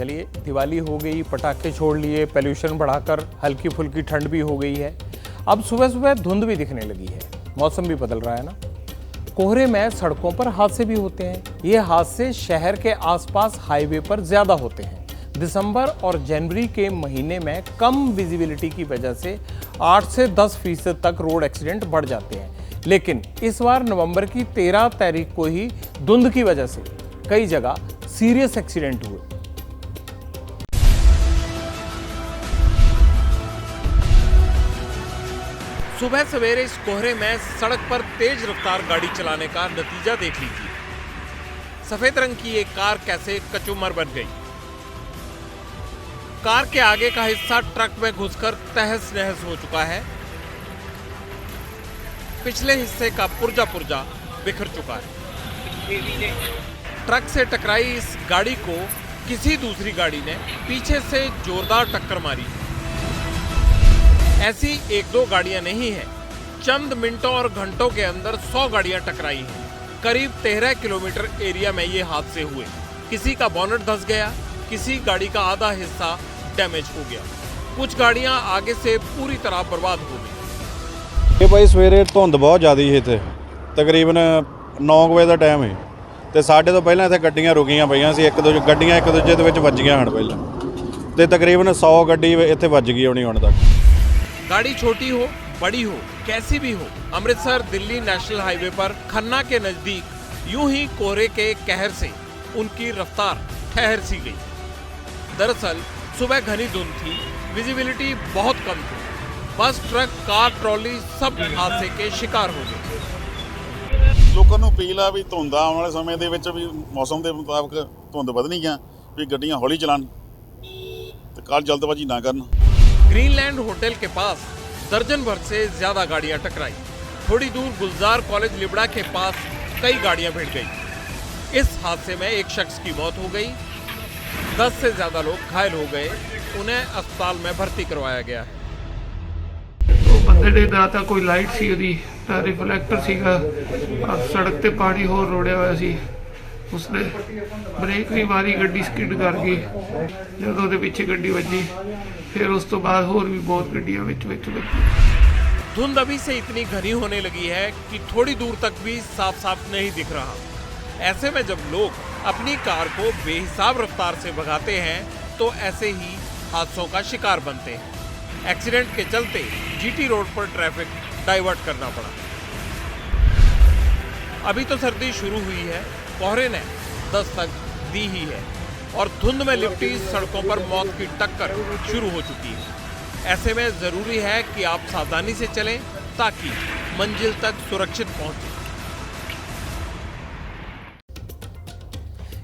चलिए दिवाली हो गई, पटाखे छोड़ लिए, पोल्यूशन बढ़ाकर हल्की फुल्की ठंड भी हो गई है। अब सुबह सुबह धुंध भी दिखने लगी है, मौसम भी बदल रहा है ना। कोहरे में सड़कों पर हादसे भी होते हैं। ये हादसे शहर के आसपास हाईवे पर ज़्यादा होते हैं। दिसंबर और जनवरी के महीने में कम विजिबिलिटी की वजह से 8 से 10% तक रोड एक्सीडेंट बढ़ जाते हैं। लेकिन इस बार नवंबर की 13 तारीख को ही धुंध की वजह से कई जगह सीरियस एक्सीडेंट हुए। सुबह सवेरे इस कोहरे में सड़क पर तेज रफ्तार गाड़ी चलाने का नतीजा देख लीजिए। सफेद रंग की एक कार कैसे कचूमर बन गई। कार के आगे का हिस्सा ट्रक में घुसकर तहस नहस हो चुका है। पिछले हिस्से का पुर्जा बिखर चुका है। ट्रक से टकराई इस गाड़ी को किसी दूसरी गाड़ी ने पीछे से जोरदार टक्कर मारी। ऐसी एक दो गाड़ियां नहीं हैं, चंद मिनटों और घंटों के अंदर 100 गाड़ियां टकराई हैं। करीब 13 किलोमीटर एरिया में ये हादसे हुए। किसी का बोनट धंस गया, किसी गाड़ी का आधा हिस्सा डैमेज हो गया, कुछ गाड़ियां आगे से पूरी तरह बर्बाद हो गई। ये भाई सवेरे धुंध बहुत ज़्यादा ही इत्थे, तकरीबन 9 ਵਜੇ ਦਾ ਟਾਈਮ ਹੈ ਤੇ ਸਾਡੇ ਤੋਂ ਪਹਿਲਾਂ ਇੱਥੇ ਗੱਡੀਆਂ ਰੁਕੀਆਂ ਪਈਆਂ ਸੀ। ਇੱਕ ਦੂਜੇ ਦੇ ਵਿੱਚ ਵੱਜੀਆਂ ਹਨ ਪਹਿਲਾਂ ਤੇ ਤਕਰੀਬਨ 100 ਗੱਡੀ ਇੱਥੇ ਵੱਜ ਗਈ ਹੋਣੀ ਹੁਣ ਤੱਕ। गाड़ी छोटी हो बड़ी हो कैसी भी हो, अमृतसर दिल्ली नेशनल हाईवे पर खन्ना के नजदीक यूं ही कोहरे के कहर से उनकी रफ्तार ठहर सी गई। दरअसल सुबह घनी धुंध थी, विजिबिलिटी बहुत कम थी। बस, ट्रक, कार, ट्रॉली सब हादसे के शिकार हो गए। ਲੋਕਾਂ ਨੂੰ ਅਪੀਲ ਆ ਵੀ ਧੁੰਦ ਆਉਣ ਵਾਲੇ ਸਮੇਂ ਦੇ ਵਿੱਚ ਵੀ ਮੌਸਮ ਦੇ ਮੁਤਾਬਕ ਧੁੰਦ ਵਧਣੀ ਆ ਵੀ ਗੱਡੀਆਂ ਹੌਲੀ ਚਲਾਉਣ ਤੇ ਕਾਰ ਜਲਦਬਾਜ਼ੀ ना ਕਰਨ। ग्रीनलैंड होटल के पास दर्जन भर से ज्यादा गाड़ियां टकराई। थोड़ी दूर गुलजार कॉलेज लिबड़ा के पास कई गाड़ियां भिड़ गई। इस हादसे में एक शख्स की मौत हो गई, 10 से ज्यादा लोग घायल हो गए। उन्हें अस्पताल में भर्ती करवाया गया है। ਬੰਦੇ ਦੇ ਦਾ ਤਾਂ ਕੋਈ ਲਾਈਟ ਸੀ, ਉਹਦੀ ਰਿਫਲੈਕਟਰ ਸੀਗਾ, ਸੜਕ ਤੇ ਪਾਣੀ ਹੋਰ ਰੋੜਿਆ ਹੋਇਆ ਸੀ। ਉਸਨੇ ਬ੍ਰੇਕ ਨਹੀਂ ਮਾਰੀ, ਗੱਡੀ ਸਕਿਡ ਕਰ ਗਈ। ਜਦੋਂ ਉਹਦੇ ਪਿੱਛੇ ਗੱਡੀ ਵੱਜੀ, फिर उस तो बाद और भी बहुत गड्डियां विच लगी। धुंध अभी से इतनी घनी होने लगी है कि थोड़ी दूर तक भी साफ साफ नहीं दिख रहा। ऐसे में जब लोग अपनी कार को बेहिसाब रफ्तार से भगाते हैं तो ऐसे ही हादसों का शिकार बनते हैं। एक्सीडेंट के चलते जीटी रोड पर ट्रैफिक डाइवर्ट करना पड़ा। अभी तो सर्दी शुरू हुई है, कोहरे ने दस्तक दी ही है और धुंध में लिपटी सड़कों पर मौत की टक्कर शुरू हो चुकी है। ऐसे में जरूरी है कि आप सावधानी से चलें ताकि मंजिल तक सुरक्षित पहुंचें।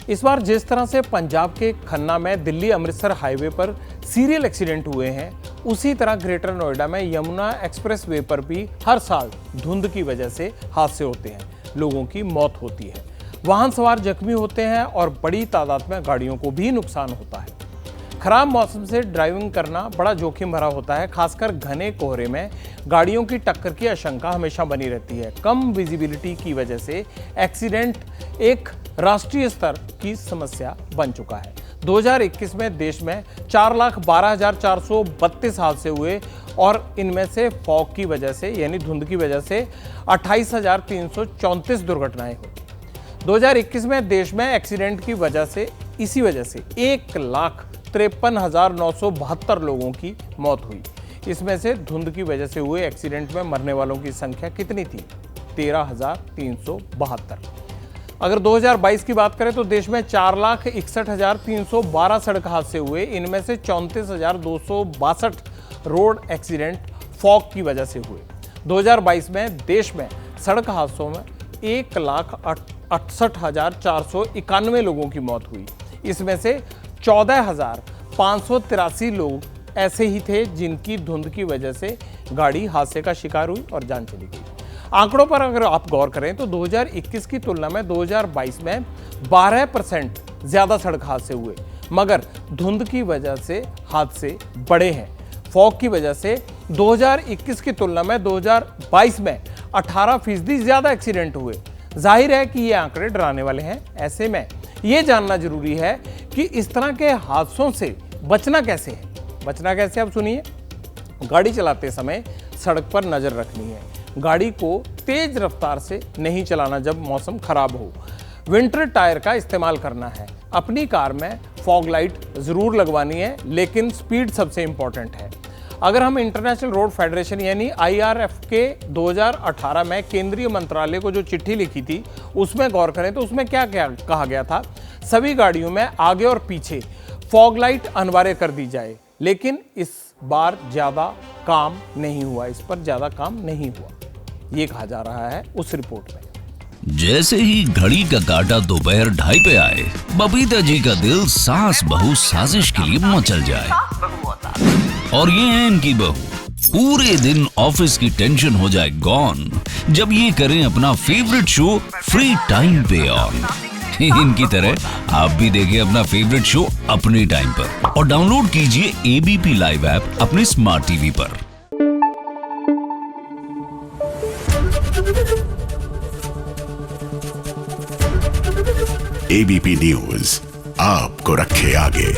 इस बार जिस तरह से पंजाब के खन्ना में दिल्ली अमृतसर हाईवे पर सीरियल एक्सीडेंट हुए हैं, उसी तरह ग्रेटर नोएडा में यमुना एक्सप्रेस वे पर भी हर साल धुंध की वजह से हादसे होते हैं, लोगों की मौत होती है, वाहन सवार जख्मी होते हैं और बड़ी तादाद में गाड़ियों को भी नुकसान होता है। खराब मौसम से ड्राइविंग करना बड़ा जोखिम भरा होता है, खासकर घने कोहरे में गाड़ियों की टक्कर की आशंका हमेशा बनी रहती है। कम विजिबिलिटी की वजह से एक्सीडेंट एक राष्ट्रीय स्तर की समस्या बन चुका है। 2021 में देश में 4,12,432 हादसे हुए और इनमें से फॉग की वजह से यानी धुंध की वजह से 28,334 दुर्घटनाएं हुई। 2021 में देश में एक्सीडेंट की वजह से इसी वजह से 1,53,972 लोगों की मौत हुई। इसमें से धुंध की वजह से हुए एक्सीडेंट में मरने वालों की संख्या कितनी थी? 13,372। अगर 2022 की बात करें तो देश में 4,61,312 सड़क हादसे हुए। इनमें से 34,262 रोड एक्सीडेंट फॉग की वजह से हुए। 2022 में देश में सड़क हादसों में 1,68,491 लोगों की मौत हुई। इसमें से 14,583 लोग ऐसे ही थे जिनकी धुंध की वजह से गाड़ी हादसे का शिकार हुई और जान चली गई। आंकड़ों पर अगर आप गौर करें तो 2021 की तुलना में 2022 में 12% ज़्यादा सड़क हादसे हुए, मगर धुंध की वजह से हादसे बढ़े हैं। फॉग की वजह से 2021 की तुलना में 2022 में 18% ज़्यादा एक्सीडेंट हुए। जाहिर है कि ये आंकड़े डराने वाले हैं। ऐसे में ये जानना जरूरी है कि इस तरह के हादसों से बचना कैसे है। बचना कैसे आप सुनिए। गाड़ी चलाते समय सड़क पर नज़र रखनी है, गाड़ी को तेज रफ्तार से नहीं चलाना जब मौसम खराब हो, विंटर टायर का इस्तेमाल करना है, अपनी कार में फॉग लाइट ज़रूर लगवानी है, लेकिन स्पीड सबसे इम्पॉर्टेंट है। अगर हम इंटरनेशनल रोड फेडरेशन यानी IRF के 2018 में केंद्रीय मंत्रालय को जो चिट्ठी लिखी थी उसमें गौर करें तो उसमें क्या क्या कहा गया था। सभी गाड़ियों में आगे और पीछे फॉग लाइट अनिवार्य कर दी जाए, लेकिन इस बार ज़्यादा काम नहीं हुआ, इस पर ज़्यादा काम नहीं हुआ, ये कहा जा रहा है उस रिपोर्ट में। जैसे ही घड़ी का काटा दोपहर 2:30 पे आए, बबीता जी का दिल सास बहू साजिश के लिए मचल जाए। और ये है इनकी बहू, पूरे दिन ऑफिस की टेंशन हो जाए गॉन जब ये करें अपना फेवरेट शो फ्री टाइम पे ऑन। इनकी तरह आप भी देखें अपना फेवरेट शो अपने टाइम पर और डाउनलोड कीजिए ABP लाइव ऐप अपने स्मार्ट टीवी पर। ABP न्यूज आपको रखे आगे।